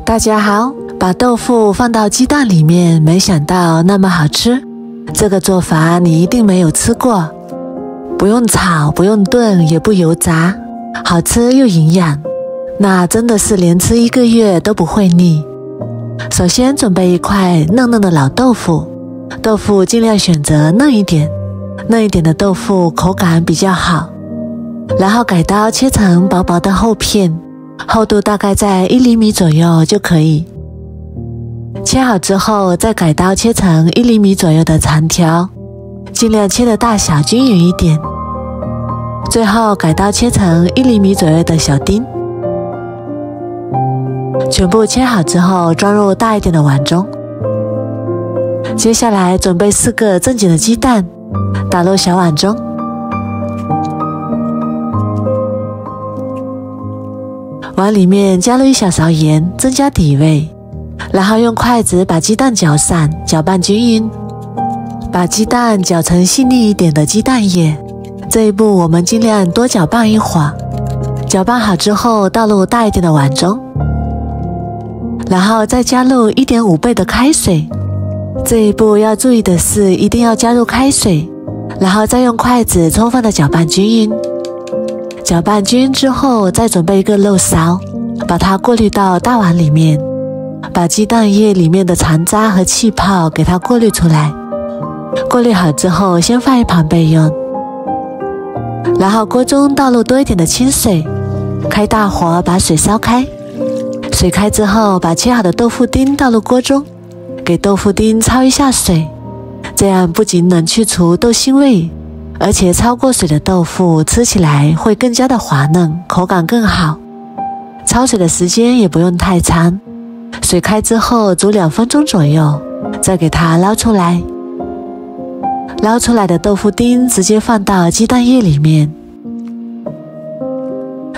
大家好，把豆腐放到鸡蛋里面，没想到那么好吃。这个做法你一定没有吃过，不用炒，不用炖，也不油炸，好吃又营养，那真的是连吃1个月都不会腻。首先准备一块嫩嫩的老豆腐，豆腐尽量选择嫩一点的豆腐口感比较好。然后改刀切成薄薄的厚片，厚度大概在1厘米左右就可以。切好之后，再改刀切成1厘米左右的长条，尽量切的大小均匀一点。最后改刀切成1厘米左右的小丁。全部切好之后，装入大一点的碗中。接下来准备4个正经的鸡蛋，打入小碗中。碗里面加入1小勺盐，增加底味，然后用筷子把鸡蛋搅散，搅拌均匀。把鸡蛋搅成细腻一点的鸡蛋液，这一步我们尽量多搅拌一会儿。搅拌好之后，倒入大一点的碗中，然后再加入1.5倍的开水。这一步要注意的是，一定要加入开水，然后再用筷子充分的搅拌均匀。搅拌均匀之后，再准备一个漏勺，把它过滤到大碗里面，把鸡蛋液里面的残渣和气泡给它过滤出来。过滤好之后，先放一旁备用。然后锅中倒入多一点的清水，开大火把水烧开。水开之后，把切好的豆腐丁倒入锅中，给豆腐丁焯一下水，这样不仅能去除豆腥味，而且焯过水的豆腐吃起来会更加的滑嫩，口感更好。焯水的时间也不用太长，水开之后煮2分钟左右，再给它捞出来。捞出来的豆腐丁直接放到鸡蛋液里面，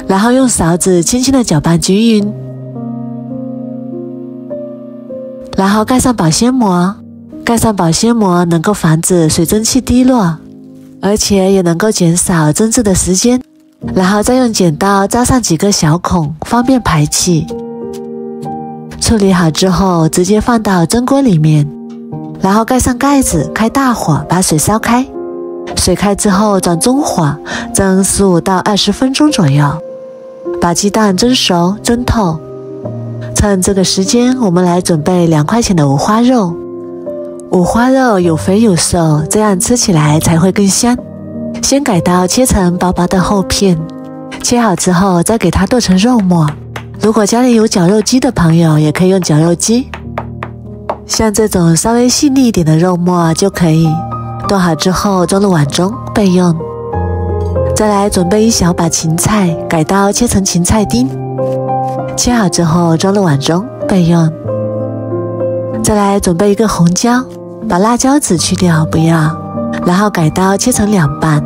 然后用勺子轻轻的搅拌均匀，然后盖上保鲜膜。盖上保鲜膜能够防止水蒸气滴落，而且也能够减少蒸制的时间。然后再用剪刀扎上几个小孔，方便排气。处理好之后，直接放到蒸锅里面，然后盖上盖子，开大火把水烧开。水开之后转中火，蒸15到20分钟左右，把鸡蛋蒸熟蒸透。趁这个时间，我们来准备2块钱的五花肉。五花肉有肥有瘦，这样吃起来才会更香。先改刀切成薄薄的厚片，切好之后再给它剁成肉末。如果家里有绞肉机的朋友，也可以用绞肉机。像这种稍微细腻一点的肉末就可以。剁好之后装入碗中备用。再来准备1小把芹菜，改刀切成芹菜丁，切好之后装入碗中备用。再来准备一个红椒，把辣椒籽去掉不要，然后改刀切成2瓣，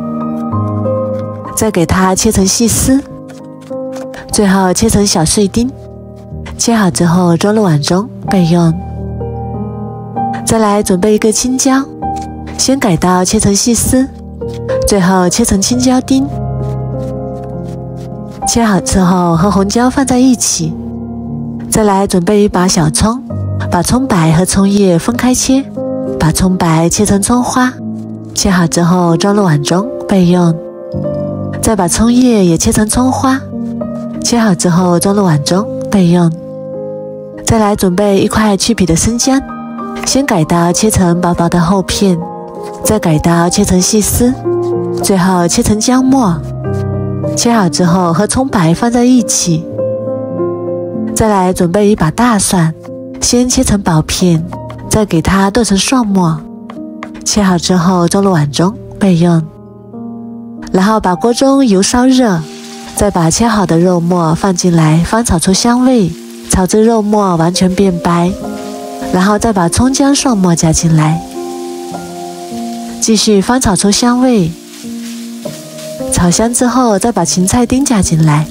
再给它切成细丝，最后切成小碎丁。切好之后装入碗中备用。再来准备一个青椒，先改刀切成细丝，最后切成青椒丁。切好之后和红椒放在一起。再来准备1把小葱，把葱白和葱叶分开切，把葱白切成葱花，切好之后装入碗中备用。再把葱叶也切成葱花，切好之后装入碗中备用。再来准备1块去皮的生姜，先改刀切成薄薄的厚片，再改刀切成细丝，最后切成姜末。切好之后和葱白放在一起。再来准备1把大蒜，先切成薄片，再给它剁成蒜末。切好之后装入碗中备用。然后把锅中油烧热，再把切好的肉末放进来，翻炒出香味，炒至肉末完全变白。然后再把葱姜蒜末加进来，继续翻炒出香味。炒香之后再把芹菜丁加进来，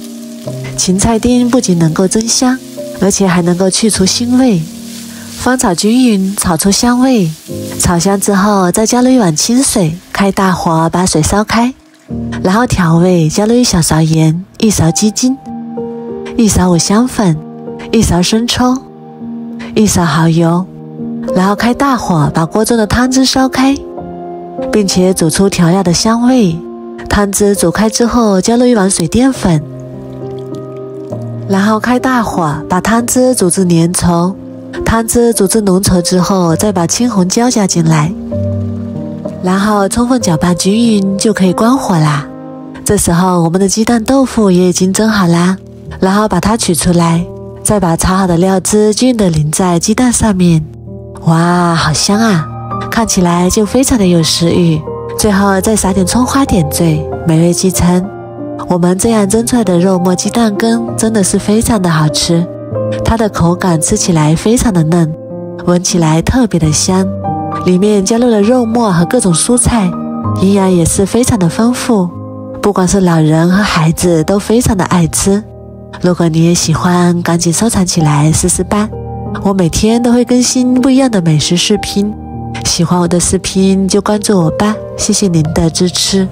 芹菜丁不仅能够增香，而且还能够去除腥味。翻炒均匀，炒出香味。炒香之后再加入1碗清水，开大火把水烧开，然后调味，加入1小勺盐，1勺鸡精，1勺五香粉，1勺生抽， 1勺蚝油，然后开大火把锅中的汤汁烧开，并且煮出调料的香味。汤汁煮开之后，加入1碗水淀粉，然后开大火把汤汁煮至粘稠。汤汁煮至浓稠之后，再把青红椒加进来，然后充分搅拌均匀，就可以关火啦。这时候我们的鸡蛋豆腐也已经蒸好啦，然后把它取出来，再把炒好的料汁均匀地淋在鸡蛋上面。哇，好香啊，看起来就非常的有食欲。最后再撒点葱花点缀，美味继承。我们这样蒸出来的肉末鸡蛋羹真的是非常的好吃，它的口感吃起来非常的嫩，闻起来特别的香，里面加入了肉末和各种蔬菜，营养也是非常的丰富，不管是老人和孩子都非常的爱吃。如果你也喜欢，赶紧收藏起来试试吧。我每天都会更新不一样的美食视频，喜欢我的视频就关注我吧，谢谢您的支持。